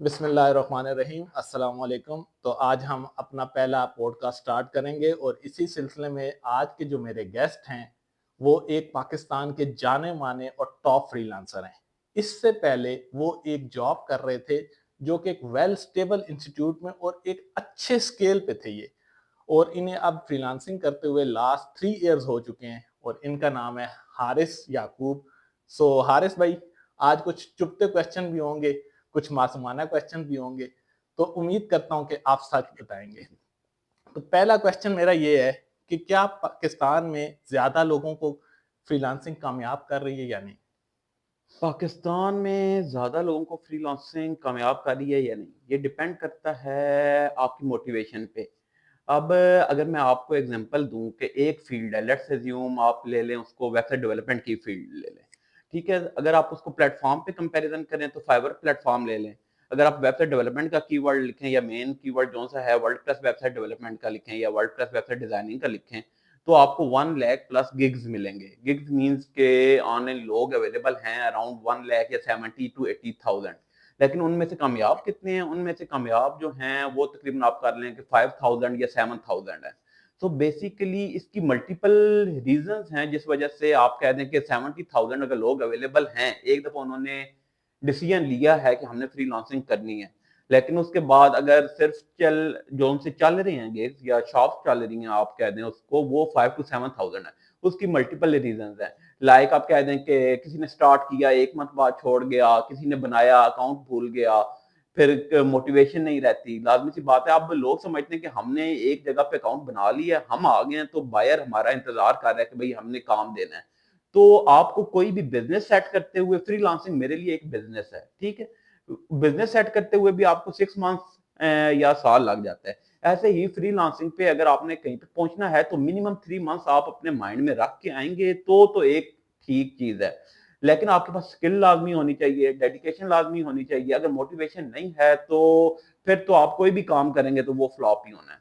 बिस्मिल्लाहिर्रहमानिर्रहीम अस्सलाम वालेकुम। तो आज हम अपना पहला पॉडकास्ट स्टार्ट करेंगे और इसी सिलसिले में आज के जो मेरे गेस्ट हैं वो एक पाकिस्तान के जाने माने और टॉप फ्रीलांसर हैं। इससे पहले वो एक जॉब कर रहे थे जो कि एक वेल स्टेबल इंस्टीट्यूट में और एक अच्छे स्केल पे थे ये, और इन्हें अब फ्रीलांसिंग करते हुए लास्ट 3 इयर्स हो चुके हैं और इनका नाम है हारिस याकूब। सो हारिस भाई, आज कुछ चुपते क्वेश्चन भी होंगे, कुछ मासूमाना क्वेश्चन भी होंगे, तो उम्मीद करता हूं कि आप सच बताएंगे। तो पहला क्वेश्चन मेरा ये है कि क्या पाकिस्तान में ज्यादा लोगों को फ्रीलांसिंग कामयाब कर रही है या नहीं? पाकिस्तान में ज़्यादा लोगों को फ्रीलांसिंग कामयाब कर रही है या नहीं, ये डिपेंड करता है आपकी मोटिवेशन पे। अब अगर मैं आपको एग्ज़ाम्पल दूँ कि एक फ़ील्ड है, लेट्स अज़्यूम आप ले लें उसको वेबसाइट डेवलपमेंट की फ़ील्ड ले लें, ठीक है? अगर आप उसको प्लेटफ़ॉर्म पे कंपैरिज़न करें तो फाइवर प्लेटफ़ॉर्म ले लें। अगर आप वेबसाइट डेवलपमेंट का कीवर्ड लिखें या मेन कीवर्ड कौन-सा है वर्डप्रेस वेबसाइट डेवलपमेंट का लिखें या वर्डप्रेस वेबसाइट डिज़ाइनिंग का लिखें, तो आपको 1 लाख प्लस गिग्स मिलेंगे। गिग्स मीन्स के ऑनलाइन लोग अवेलेबल हैं अराउंड 1 लाख या 70 टू 80,000। लेकिन उनमें से कामयाब कितने हैं? उनमें से कामयाब जो हैं वो तकरीबन आप कर लें कि 5,000 या 7,000 है। तो बेसिकली इसकी मल्टीपल रीज़न्स हैं जिस वजह से आप कह दें कि 70,000 अगर लोग अवेलेबल हैं, एक दफ़ा उन्होंने डिसीजन लिया है कि हमने फ्रीलांसिंग करनी है। लेकिन उसके बाद अगर सिर्फ जो उनसे चल रहे हैं गिग्स या शॉप्स चल रही हैं आप कह दें उसको वो 5 टू 7,000 है। उसकी मल्टीपल रीज़न्स हैं। लाइक आप कह दें कि किसी ने स्टार्ट किया, 1 मंथ बाद छोड़ गया, किसी ने बनाया अकाउंट भूल गया, फिर मोटिवेशन नहीं रहती। लाज़मी सी बात है अब लोग समझते हैं कि हमने एक जगह पे अकाउंट बना लिया है, हम आ गए हैं तो बायर हमारा इंतज़ार कर रहा है कि भई हमने काम देना है। तो आपको कोई भी बिज़नेस सेट करते हुए फ्रीलांसिंग मेरे लिए एक बिज़नेस है, ठीक है? बिज़नेस सेट करते हुए भी आपको 6 मंथ्स या साल लग जाता है। ऐसे ही फ्रीलांसिंग पे अगर आपने कहीं पे पहुँचना है तो मिनिमम 3 मंथ्स आप अपने माइंड में रख के आएँगे तो एक ठीक चीज़ है। लेकिन आपके पास स्किल लाज़मी होनी चाहिए, डेडिकेशन लाज़मी होनी चाहिए। अगर मोटिवेशन नहीं है तो फिर तो आप कोई भी काम करेंगे तो वो फ्लॉप ही होना है।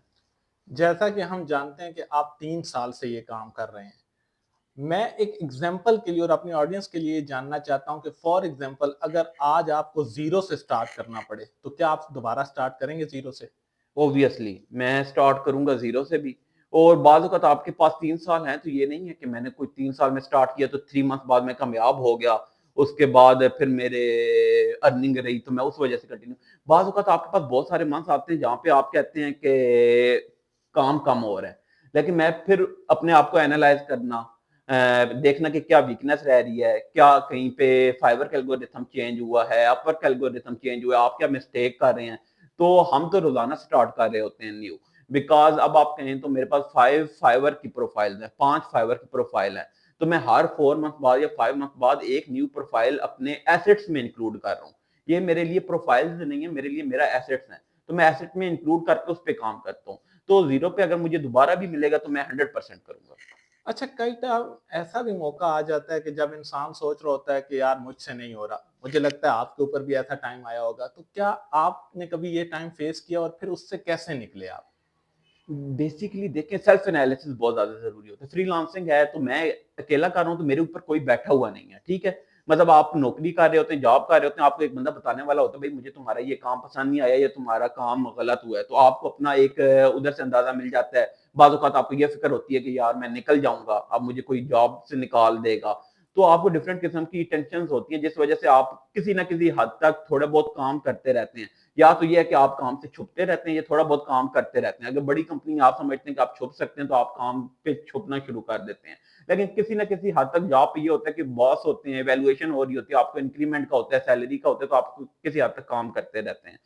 जैसा कि हम जानते हैं कि आप 3 साल से ये काम कर रहे हैं, मैं एक एग्जाम्पल के लिए और अपनी ऑडियंस के लिए जानना चाहता हूं कि फॉर एग्जाम्पल अगर आज आपको जीरो से स्टार्ट करना पड़े तो क्या आप दोबारा स्टार्ट करेंगे जीरो से? ऑब्वियसली मैं स्टार्ट करूँगा ज़ीरो से भी और बाज़ औक़ात आपके पास 3 साल हैं, तो ये नहीं है कि मैंने कोई 3 साल में स्टार्ट किया तो 3 मंथ बाद मैं कामयाब हो गया, उसके बाद फिर मेरे अर्निंग रही तो मैं उस वज़ह से कंटिन्यू बाज़ औक़ात आपके पास बहुत सारे मंथ्स आते हैं जहाँ पे आप कहते हैं कि काम कम हो रहा है, लेकिन मैं फिर अपने आप को एनालाइज़ करना देखना कि क्या वीकनेस रह रही है, क्या कहीं पे फाइवर का एल्गोरिथम चेंज हुआ है, अपवर्क का एल्गोरिथम चेंज हुआ है, आप क्या मिस्टेक कर रहे हैं। तो हम तो रोज़ाना स्टार्ट कर रहे होते हैं न्यू बिकॉज़ अब आप कहें तो मेरे पास 5 फाइवर की प्रोफाइल्स हैं, 5 फाइवर की प्रोफाइल है। तो मैं हर 4 मंथ बाद या 5 मंथ बाद एक न्यू प्रोफाइल अपने एसेट्स में इंक्लूड कर रहा हूँ। ये मेरे लिए प्रोफाइल्स नहीं है, मेरे लिए मेरा एसेट्स है। तो मैं एसेट में इंक्लूड करके उस पे काम करता हूँ। तो ज़ीरो पे अगर मुझे दोबारा भी मिलेगा तो मैं 100% करूँगा। अच्छा, कई टाइम ऐसा भी मौका आ जाता है कि जब इंसान सोच रहा होता है कि यार मुझसे नहीं हो रहा, मुझे लगता है आपके ऊपर भी ऐसा टाइम आया होगा, तो क्या आपने कभी ये टाइम फेस किया और फिर उससे कैसे निकले आप? बेसिकली देखें सेल्फ एनालिसिस बहुत ज़्यादा ज़रूरी होता है। फ्रीलांसिंग है तो मैं अकेला कर रहा हूँ तो मेरे ऊपर कोई बैठा हुआ नहीं है, ठीक है? मतलब आप नौकरी कर रहे होते हैं, जॉब कर रहे होते हैं, आपको एक बंदा बताने वाला होता है, भई मुझे तुम्हारा ये काम पसंद नहीं आया या तुम्हारा काम गलत हुआ है। तो आपको अपना एक उधर से अंदाज़ा मिल जाता है। बाज़ औक़ात आपको ये फ़िक्र होती है कि यार मैं निकल जाऊँगा, अब मुझे कोई जॉब से निकाल देगा। तो आपको डिफरेंट किस्म की टेंशन्स होती हैं जिस वज़ह से आप किसी न किसी हद तक थोड़ा बहुत काम करते रहते हैं। या तो ये है कि आप काम से छुपते रहते हैं या थोड़ा बहुत काम करते रहते हैं। अगर बड़ी कंपनी आप समझते हैं कि आप छुप सकते हैं तो आप काम पे छुपना शुरू कर देते हैं। लेकिन किसी न किसी हद तक जॉब पे ये होता है कि बॉस होते हैं, वैल्यूएशन हो रही होती है, आपको इंक्रीमेंट का होता है, सैलरी का होता है तो आप किसी हद तक काम करते रहते हैं।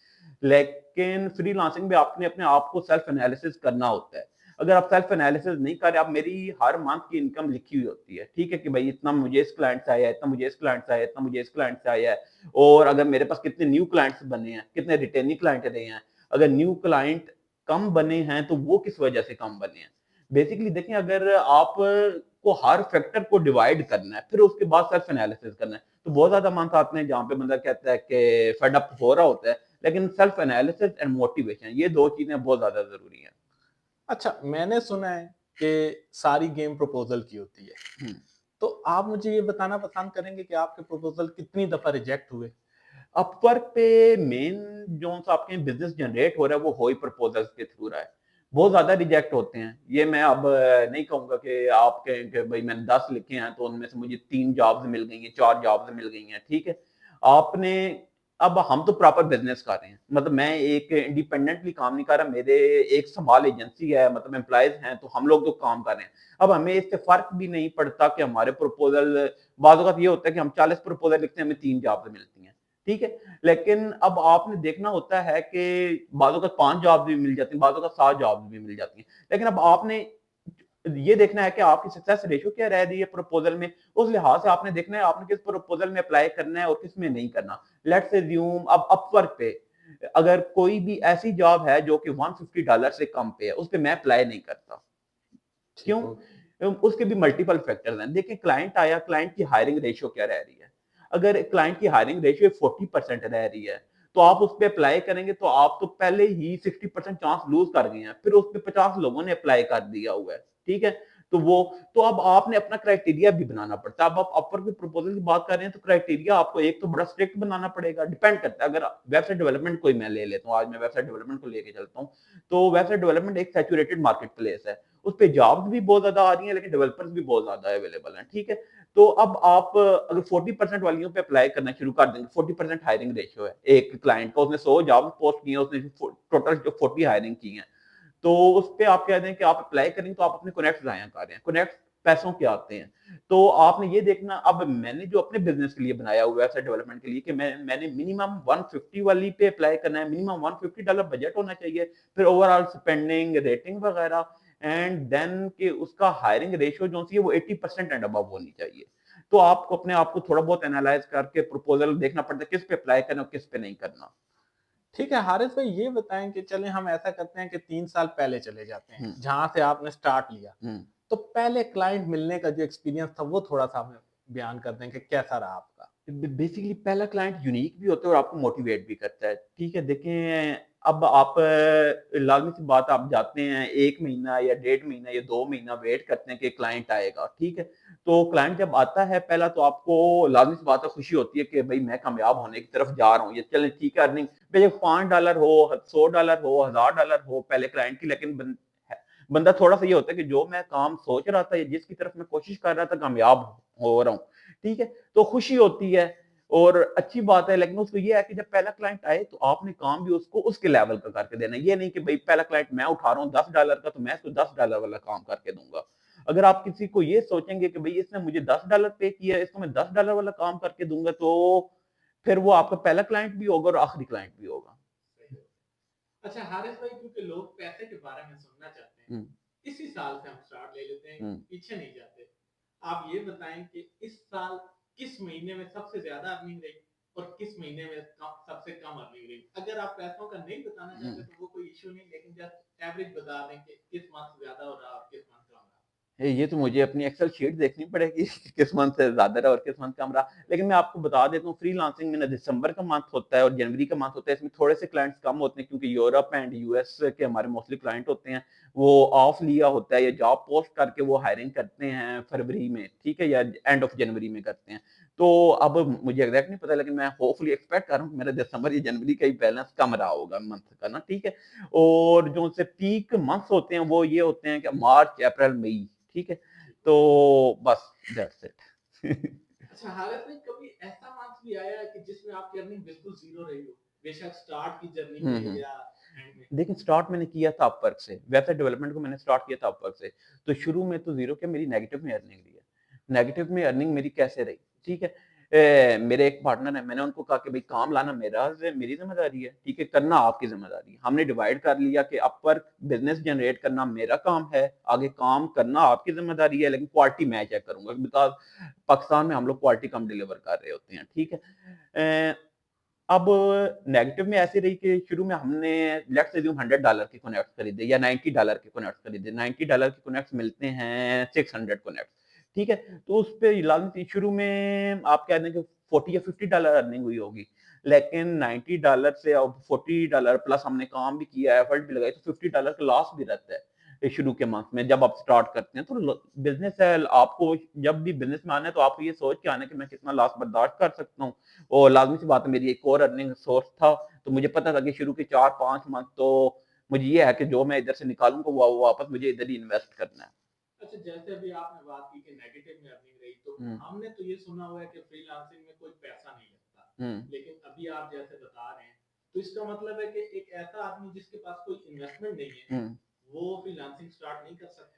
लेकिन फ्रीलांसिंग में आपने अपने आप को सेल्फ एनालिसिस करना होता है। अगर आप सेल्फ एनालिसिस नहीं कर रहे, आप मेरी हर मंथ की इनकम लिखी हुई होती है, ठीक है? कि भई इतना मुझे इस क्लाइंट से आया है, इतना मुझे इस क्लाइंट से आया है, इतना मुझे इस क्लाइंट से आया है। और अगर मेरे पास कितने न्यू क्लाइंट्स बने हैं, कितने रिटेनिंग क्लाइंट रहे हैं, अगर न्यू क्लाइंट कम बने हैं, तो वो किस वजह से कम बने हैं। बेसिकली देखें अगर आप को हर फैक्टर को डिवाइड करना है, फिर उसके बाद सेल्फ एनालिसिस करना है, तो बहुत ज़्यादा मंथ आते हैं जहाँ पे बंदा कहता है कि फेड अप हो रहा होता है, लेकिन सेल्फ एनालिसिस एंड मोटिवेशन ये 2 चीज़ें बहुत ज़्यादा ज़रूरी हैं। अच्छा, मैंने सुना है कि सारी गेम प्रपोज़ल की होती है, हुँ। तो आप मुझे ये बताना पसंद करेंगे कि आपके प्रपोज़ल कितनी दफ़ा रिजेक्ट हुए? अपवर्क पे मेन जो-सा आपके बिज़नेस जनरेट हो रहा है वो हो ही प्रपोज़ल्स के थ्रू रहा है। बहुत ज़्यादा रिजेक्ट होते हैं। ये मैं अब नहीं कहूँगा कि आप कहें कि भई मैंने 10 लिखे हैं तो उनमें से मुझे 3 जॉब्स मिल गई हैं, 4 जॉब्स मिल गई हैं, ठीक है? आपने अब हम तो प्रॉपर बिज़नेस कर रहे हैं। मतलब मैं एक इंडिपेंडेंटली काम नहीं कर रहा, मेरे एक स्मॉल एजेंसी है, मतलब एम्प्लॉइज़ हैं, तो हम लोग तो काम कर रहे हैं। अब हमें इससे फ़र्क भी नहीं पड़ता कि हमारे प्रपोज़ल बाज़ औक़ात ये होता है कि हम 40 प्रपोज़ल लिखते हैं, हमें 3 जॉब्स मिलती हैं, ठीक है? लेकिन अब आपने देखना होता है कि बाज़ औक़ात 5 जॉब्स भी मिल जाती हैं, बाज़ औक़ात 7 जॉब्स भी मिल जाती हैं। लेकिन अब आपने ये देखना है कि आपकी सक्सेस रेशियो क्या रह रही है प्रपोज़ल में, उस लिहाज़ से आपने देखना है आपने किस प्रपोज़ल में अप्लाई करना है और किस में नहीं करना। लेट्स अज़्यूम अब अपवर्क पे अगर कोई भी ऐसी जॉब है जो कि $150 से कम पे है, उस पे मैं अप्लाई नहीं करता। ठीक क्यों? हो। उसके भी मल्टीपल फैक्टर्स हैं। देखिए क्लाइंट आया, क्लाइंट की हायरिंग रेशियो क्या रह रही है? अगर क्लाइंट की हायरिंग रेशियो 40% रह रही है, तो आप उस पे अप्लाई करेंगे तो आप तो पहले ही 60% चांस लूज़ कर गए हैं। फिर उस पे 50 लोगों ने अप्लाई कर दिया हुआ है, ठीक है? तो वो तो अब आपने अपना क्राइटेरिया भी बनाना पड़ता है। अब आप अपवर्क की प्रपोज़ल की बात कर रहे हैं तो क्राइटेरिया आपको एक तो बड़ा स्ट्रिक्ट बनाना पड़ेगा, डिपेंड करता है। अगर वेबसाइट डेवलपमेंट को ही मैं ले लेता हूँ, आज मैं वेबसाइट डेवलपमेंट को लेके चलता हूँ, तो वेबसाइट डेवलपमेंट एक सैचुरेटेड मार्केट प्लेस है। उस पे जॉब्स भी बहुत ज़्यादा आ रही हैं, लेकिन डेवलपर्स भी बहुत ज़्यादा अवेलेबल हैं, ठीक है? तो अब आप अगर 40% वालियों पे अप्लाई करना शुरू कर देंगे, 40% हायरिंग रेशियो है एक क्लाइंट का, उसने 100 जॉब्स पोस्ट की हैं, उसने टोटल जो 40 हायरिंग की हैं। तो उस पे आप कह दें कि आप अप्लाई करेंगे तो आप अपने कनेक्ट्स ज़ाया कर रहे हैं। कनेक्ट्स पैसों के आते हैं। तो आपने ये देखना अब मैंने जो अपने बिज़नेस के लिए बनाया हुआ है वेबसाइट डेवलपमेंट के लिए कि मैंने मिनिमम 150 वाली पे अप्लाई करना है, मिनिमम $150 बजट होना चाहिए, फिर ओवरऑल स्पेंडिंग, रेटिंग वगैरह एंड देन कि उसका हायरिंग रेशियो जो सी है वो 80% एंड अबव होनी चाहिए। तो आपको अपने आप को थोड़ा बहुत एनालाइज़ करके प्रपोज़ल देखना पड़ता है किस पे अप्लाई करना और किस पे नहीं करना। ठीक है, हारिस भाई ये बताएँ कि चलें हम ऐसा करते हैं कि 3 साल पहले चले जाते हैं, हुँ, जहाँ से आपने स्टार्ट लिया। हुँ। तो पहले क्लाइंट मिलने का जो एक्सपीरियंस था वो थोड़ा-सा हमें बयान कर दें कि कैसा रहा आपका? बेसिकली पहला क्लाइंट यूनिक भी होता है और आपको मोटिवेट भी करता है। ठीक है, देखें अब आप लाज़मी सी बात आप जाते हैं 1 महीना या डेढ़ महीना या 2 महीना वेट करते हैं कि क्लाइंट आएगा, ठीक है? तो क्लाइंट जब आता है पहला तो आपको लाज़मी सी बात है खुशी होती है कि भई मैं कामयाब होने की तरफ जा रहा हूँ। ये चलें ठीक है अर्निंग भई $5 हो, $100 हो, $1000 हो पहले क्लाइंट की लेकिन बंदा थोड़ा-सा ये होता है कि जो मैं काम सोच रहा था या जिसकी तरफ मैं कोशिश कर रहा था कामयाब हो रहा हूँ, ठीक है? तो खुशी होती है और अच्छी बात है लेकिन उसको ये है कि जब पहला क्लाइंट आए तो आपने काम भी उसको उसके लेवल का करके देना है। ये नहीं कि भई पहला क्लाइंट मैं उठा रहा हूँ $10 का तो मैं इसको $10 वाला काम करके दूँगा। अगर आप किसी को ये सोचेंगे कि भई इसने मुझे $10 पे किया है, इसको मैं $10 वाला काम करके दूँगा तो फिर वो आपका पहला क्लाइंट भी होगा और आखिरी क्लाइंट भी होगा। सही है। अच्छा हारिस भाई क्योंकि लोग पैसे के बारे में सुनना चाहते हैं, हुँ, इसी साल से हम स्टार्ट ले लेते हैं, हुँ। पीछे नहीं जाते। आप ये बताएँ कि इस साल किस महीने में सबसे ज़्यादा अर्निंग रही और किस महीने में सबसे कम अर्निंग रही? अगर आप पैसों का नहीं बताना हुँ। चाहते तो वो कोई इश्यू नहीं, लेकिन जस्ट एवरेज बता दें कि किस मंथ ज़्यादा हो रहा और किस मंथ कम रहा। ये तो मुझे अपनी एक्सेल शीट देखनी पड़ेगी कि किस मंथ से ज़्यादा रहा और किस मंथ कम रहा। लेकिन मैं आपको बता देता हूँ फ्रीलांसिंग में ना दिसंबर का मंथ होता है और जनवरी का मंथ होता है। इसमें थोड़े से क्लाइंट्स कम होते हैं क्योंकि यूरोप एंड यूएस के हमारे मोस्टली क्लाइंट होते हैं। वो ऑफ लिया होता है या जॉब पोस्ट करके वो हायरिंग करते हैं फरवरी में, ठीक है? या एंड ऑफ जनवरी में करते हैं। तो अब मुझे एग्ज़ैक्ट नहीं पता लेकिन मैं होपफुली एक्सपेक्ट कर रहा हूँ कि मेरा दिसंबर या जनवरी का ही बैलेंस कम रहा होगा मंथ का ना, ठीक है? और जो उनसे पीक मंथ्स होते हैं वो ये होते हैं कि मार्च, अप्रैल, मई, ठीक है? ठीक हो। तो बस दैट्स इट। अच्छा हालत में कभी ऐसा मंथ भी आया है कि जिसमें आपकी अर्निंग बिल्कुल ज़ीरो रही हो? बेशक स्टार्ट की जर्नी हुँ, में हुँ। या एंड में? देखिए स्टार्ट मैंने किया था अपवर्क से, वेबसाइट डेवलपमेंट को मैंने स्टार्ट किया था अपवर्क से। तो शुरू में तो ज़ीरो क्या मेरी नेगेटिव में अर्निंग रही है। नेगेटिव में अर्निंग मेरी कैसे रही, ठीक है? मेरे एक पार्टनर हैं, मैंने उनको कहा कि भई काम लाना मेरी ज़िम्मेदारी है, ठीक है? करना आपकी ज़िम्मेदारी है। हमने डिवाइड कर लिया कि अपवर्क बिज़नेस जनरेट करना मेरा काम है, आगे काम करना आपकी ज़िम्मेदारी है, लेकिन क्वालिटी मैं चेक करूँगा बिकॉज़ पाकिस्तान में हम लोग क्वालिटी कम डिलीवर कर रहे होते हैं, ठीक है? अ अब नेगेटिव में ऐसी रही कि शुरू में हमने लेट्स अज्यूम $100 के कनेक्ट्स खरीदे या $90 के कनेक्ट्स खरीदे। $90 के कनेक्ट्स मिलते हैं 600 कनेक्ट्स, ठीक है? तो उस पे लाज़मी शुरू में आप कह दें कि 40 या $50 अर्निंग हुई होगी। लेकिन $90 से अब $40 प्लस हमने काम भी किया, एफर्ट भी लगाई तो $50 का लॉस भी रहता है। शुरू के मंथ में जब आप स्टार्ट करते हैं। तो बिज़नेस है, आपको जब भी बिज़नेस में आना है तो आपको ये सोच के आना है कि मैं कितना लॉस बर्दाश्त कर सकता हूँ। और लाज़मी सी बात है, मेरी एक और अर्निंग सोर्स था, तो मुझे पता था कि शुरू के 4-5 मंथ तो मुझे ये है कि जो मैं इधर से निकालूँगा वो वापस मुझे इधर ही इन्वेस्ट करना है। अच्छा, जैसे अभी आपने बात की कि नेगेटिव में अर्निंग रही, तो हुँ, हमने तो ये सुना हुआ है कि फ्रीलांसिंग में कोई पैसा नहीं लगता। हुँ, लेकिन अभी आप जैसे बता रहे हैं, तो इसका मतलब है कि एक ऐसा आदमी जिसके पास कोई इन्वेस्टमेंट नहीं है, हुँ। वो फ्रीलांसिंग स्टार्ट नहीं कर सकता?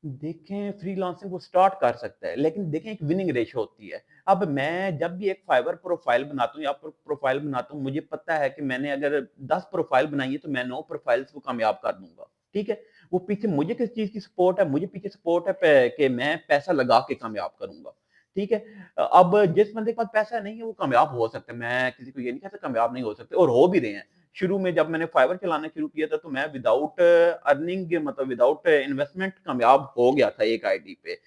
देखें, फ्रीलांसिंग वो स्टार्ट कर सकता है, लेकिन देखें एक विनिंग रेशियो होती है। अब मैं जब भी एक फाइवर प्रोफाइल बनाता हूँ या प्रोफाइल बनाता हूँ, मुझे पता है कि मैंने अगर 10 प्रोफाइल बनाई है तो मैं 9 प्रोफाइल्स को कामयाब कर दूँगा, ठीक है? वो पीछे मुझे किस चीज़ की सपोर्ट है, मुझे पीछे सपोर्ट है पे कि मैं पैसा लगा के कामयाब करूँगा, ठीक है? अब जिस बंदे के पास पैसा नहीं है वो कामयाब हो सकता है, मैं किसी को ये नहीं कहता कामयाब नहीं हो सकते, और हो भी रहे हैं। शुरू में जब मैंने फाइवर चलाना शुरू किया था तो मैं विदाउट अर्निंग मतलब विदाउट इन्वेस्टमेंट कामयाब हो गया था एक आईडी पे।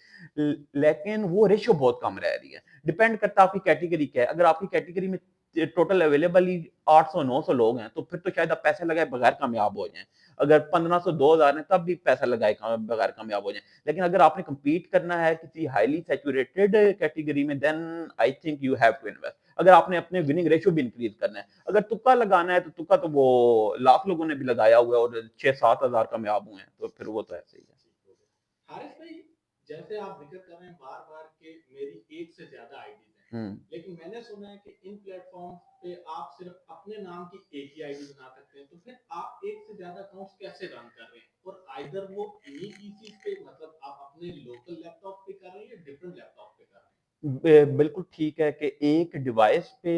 लेकिन वो रेशियो बहुत कम रह रही है। डिपेंड करता है आपकी कैटेगरी क्या है। अगर आपकी कैटेगरी में टोटल अवेलेबल ही 800-900 लोग हैं, तो फिर तो शायद आप पैसे लगाए बगैर कामयाब हो जाएँ। अगर 1500-2000 हैं तब भी पैसा लगाए बगैर कामयाब हो जाएँ। लेकिन अगर आपने कम्पीट करना है किसी हाइली सैचुरेटेड कैटेगरी में, then I think you have to invest. अगर आपने अपने विनिंग रेशियो भी इंक्रीज़ करना है। अगर तुक्का लगाना है तो तुक्का तो वो लाख लोगों ने भी लगाया हुआ है और 6-7 हज़ार कामयाब हुए हैं, तो फिर वो तो ऐसे ही है। ठीक हो गया। हारिस भाई, जैसे आप ज़िक्र कर रहे हैं बार-बार कि मेरी एक से ज़्यादा आईडीज़ हैं, हुँ। लेकिन मैंने सुना है कि इन प्लेटफ़ॉर्म्स पे आप सिर्फ़ अपने नाम की एक ही आईडी बना सकते हैं, तो फिर आप एक से ज़्यादा अकाउंट्स कैसे रन कर रहे हैं? और आइदर वो इन्हीं पीसीज़ पे, मतलब आप अपने लोकल लैपटॉप पे कर रहे हैं या डिफरेंट लैपटॉप पे कर रहे हैं? बिल्कुल ठीक है कि एक डिवाइस पे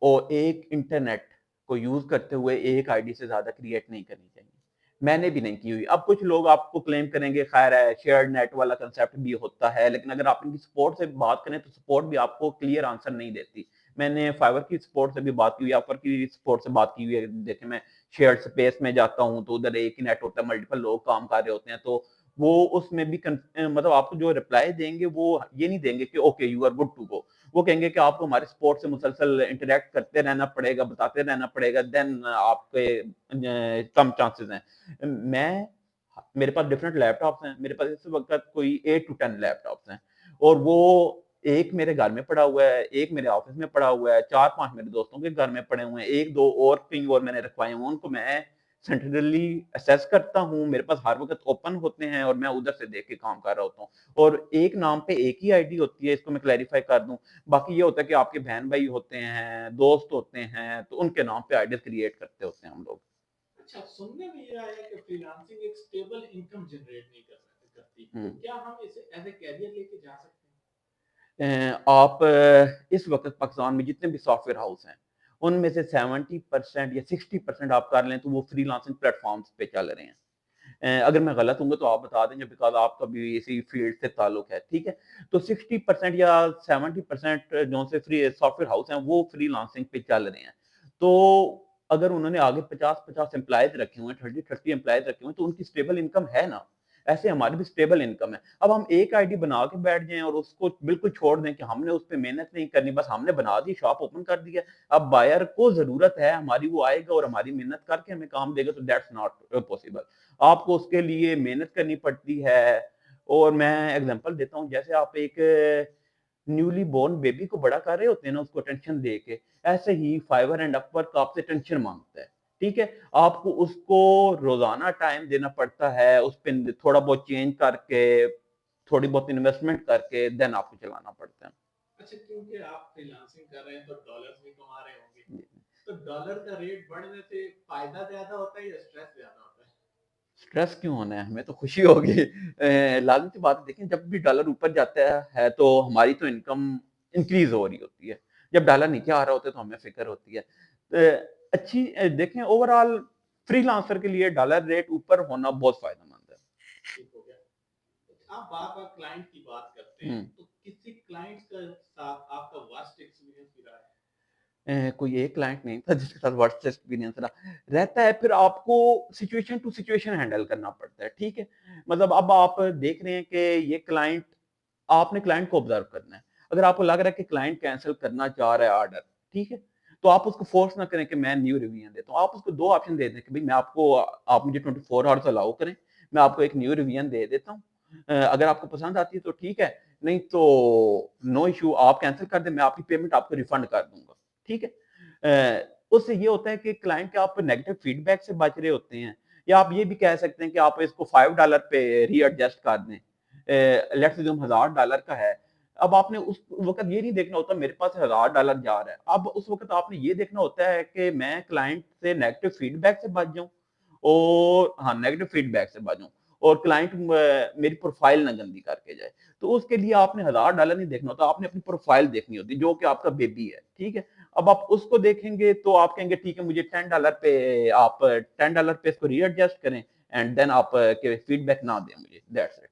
और एक इंटरनेट को यूज़ करते हुए एक आईडी से ज़्यादा क्रिएट नहीं करनी चाहिए। मैंने भी नहीं की हुई। अब कुछ लोग आपको क्लेम करेंगे, ख़ैर है शेयर्ड नेट वाला कांसेप्ट भी होता है, लेकिन अगर आप इनकी सपोर्ट से बात करें तो सपोर्ट भी आपको क्लियर आंसर नहीं देती। मैंने फाइवर की सपोर्ट से भी बात की हुई है, अपवर की सपोर्ट से बात की हुई है। देखिए, मैं शेयर्ड स्पेस में जाता हूँ तो उधर एक ही नेट होता है, मल्टीपल लोग काम कर रहे होते हैं, तो वो उसमें भी मतलब आपको जो रिप्लाई देंगे वो ये नहीं देंगे कि okay you are good to go. वो कहेंगे कि आपको हमारे सपोर्ट से मुसलसल इंटरैक्ट करते रहना पड़ेगा, बताते रहना पड़ेगा, देन आपके कम चांसेस हैं। मेरे पास डिफरेंट लैपटॉप्स हैं, मेरे पास इस वक़्त कोई 8 टू 10 लैपटॉप्स हैं और वो एक मेरे घर में पड़ा हुआ है, एक मेरे ऑफ़िस में पड़ा हुआ है, 4-5 मेरे दोस्तों के घर में पड़े हुए हैं, 1-2 और कहीं और मैंने रखवाए हुए हैं, उनको मैं सेंट्रली असेस करता हूँ, मेरे पास हर वक़्त ओपन होते हैं और मैं उधर से देख के काम कर रहा होता हूँ। और एक नाम पे एक ही आईडी होती है, इसको मैं क्लैरिफ़ाई कर दूँ। बाकी ये होता है कि आपके बहन-भाई होते हैं, दोस्त होते हैं, तो उनके नाम पे आईडीज़ क्रिएट करते होते हैं हम लोग। अच्छा, सुनने में ये आया कि फ्रीलांसिंग एक स्टेबल इनकम जनरेट नहीं करती। हुँ। तो क्या हम इसे एज़ अ करियर लेके जा सकते हैं? आप इस वक़्त पाकिस्तान में जितने भी सॉफ्टवेयर हाउस हैं, उनमें से 70% या 60% आप कर लें तो वो फ्रीलांसिंग प्लेटफ़ॉर्म्स पे चल रहे हैं। अगर मैं गलत हूँगा तो आप बता देंगे, बिकॉज़ आपका भी इसी फ़ील्ड से ताल्लुक है, ठीक है? तो 60% या 70% जो से फ्री सॉफ्टवेयर हाउस हैं, वो फ्रीलांसिंग पे चल रहे हैं। तो अगर उन्होंने आगे 50-50 एम्प्लॉइज़ रखे हुए हैं, 30-30 एम्प्लॉइज़ रखे हुए हैं, तो उनकी स्टेबल इनकम है ना। ऐसे हमारी भी स्टेबल इनकम है। अब हम एक आईडी बना के बैठ जाएँ और उसको बिल्कुल छोड़ दें कि हमने उस पे मेहनत नहीं करनी, बस हमने बना दी, शॉप ओपन कर दी है। अब बायर को ज़रूरत है हमारी, वो आएगा और हमारी मेहनत करके हमें काम देगा, तो दैट्स नॉट पॉसिबल। आपको उसके लिए मेहनत करनी पड़ती है। और मैं एग्ज़ाम्पल देता हूँ, जैसे आप एक न्यूली बोर्न बेबी को बड़ा कर रहे होते हैं ना उसको अटेंशन दे के, ऐसे ही फाइवर एंड अपवर्क आपसे अटेंशन माँगता है, ठीक है? आपको उसको रोज़ाना टाइम देना पड़ता है, उस पे थोड़ा बहुत चेंज करके, थोड़ी बहुत इन्वेस्टमेंट करके देन आपको चलाना पड़ता है। अच्छा, क्योंकि आप फ्रीलांसिंग कर रहे हैं तो डॉलर्स भी कमा रहे होंगे। जी। तो डॉलर का रेट बढ़ने से फ़ायदा ज़्यादा होता है या स्ट्रेस ज़्यादा होता है? स्ट्रेस क्यों होना है? हमें तो खुशी होगी। लाज़मी सी बात है, देखिए जब भी डॉलर ऊपर जाता है तो हमारी तो इनकम इंक्रीज़ हो रही होती है। जब डॉलर नीचे आ रहा होता है तो हमें फ़िक्र होती है। देखें ओवरऑल फ्रीलांसर के लिए डॉलर रेट ऊपर होना बहुत फ़ायदेमंद है। ठीक हो गया। आप बार-बार क्लाइंट की बात करते हैं, हुँ। तो किसी क्लाइंट्स के साथ आपका वर्स्ट एक्सपीरियंस भी रहा है? कोई एक क्लाइंट नहीं था जिसके साथ वर्स्ट एक्सपीरियंस रहा। रहता है, फिर आपको सिचुएशन टू सिचुएशन हैंडल करना पड़ता है, ठीक है? मतलब अब आप देख रहे हैं कि ये क्लाइंट, आपने क्लाइंट को ऑब्ज़र्व करना है। अगर आपको लग रहा है कि क्लाइंट कैंसल करना चाह रहा है ऑर्डर, ठीक है? तो आप उसको फ़ोर्स ना करें कि मैं न्यू रिवीजन देता हूँ। आप उसको 2 ऑप्शन दे दें कि भई मैं आपको आप मुझे 24 आवर्स अलाउ करें, मैं आपको एक न्यू रिवीजन दे देता हूँ। अगर आपको पसंद आती है तो ठीक है, नहीं तो नो इश्यू, आप कैंसल कर दें, मैं आपकी पेमेंट आपको रिफंड कर दूँगा, ठीक है? उससे ये होता है कि क्लाइंट के आप नेगेटिव फीडबैक से बच रहे होते हैं, या आप ये भी कह सकते हैं कि आप इसको $5 पे रीएडजस्ट कर दें। लेट्स अज्यूम $1000 का है, अब आपने उस वक़्त ये नहीं देखना होता मेरे पास $1000 जा रहा है। अब उस वक़्त आपने ये देखना होता है कि मैं क्लाइंट से नेगेटिव फीडबैक से बच जाऊँ, और हाँ, नेगेटिव फीडबैक से बचूँ, और क्लाइंट मेरी प्रोफ़ाइल ना गंदी करके जाए। तो उसके लिए आपने $1000 नहीं देखना होता, आपने अपनी प्रोफ़ाइल देखनी होती है, जो कि आपका बेबी है, ठीक है? अब आप उसको देखेंगे तो आप कहेंगे ठीक है, मुझे $10 पे इसको रीएडजस्ट करें, एंड देन आप के फीडबैक ना दें मुझे, दैट्स इट।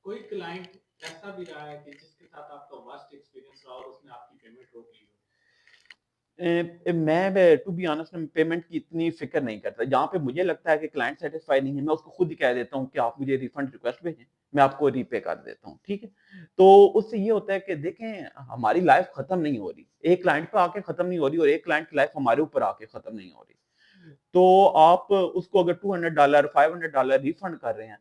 कोई क्लाइंट ऐसा भी रहा है कि जिसके साथ आपका वर्स्ट एक्सपीरियंस रहा और उसने आपकी पेमेंट रोक ली हो? मैं टू बी ऑनेस्ट मैं पेमेंट की इतनी फ़िक्र नहीं करता। जहाँ पे मुझे लगता है कि क्लाइंट सैटिस्फाई नहीं है, मैं उसको खुद ही कह देता हूँ कि आप मुझे रिफंड रिक्वेस्ट भेजें, मैं आपको रीपे कर देता हूँ, ठीक है? तो उससे ये होता है कि देखें, हमारी लाइफ़ खत्म नहीं हो रही। एक क्लाइंट पे आके खत्म नहीं हो रही, और एक क्लाइंट की लाइफ़ हमारे ऊपर आके खत्म नहीं हो रही। तो आप उसको अगर $200 $500 रिफंड कर रहे हैं,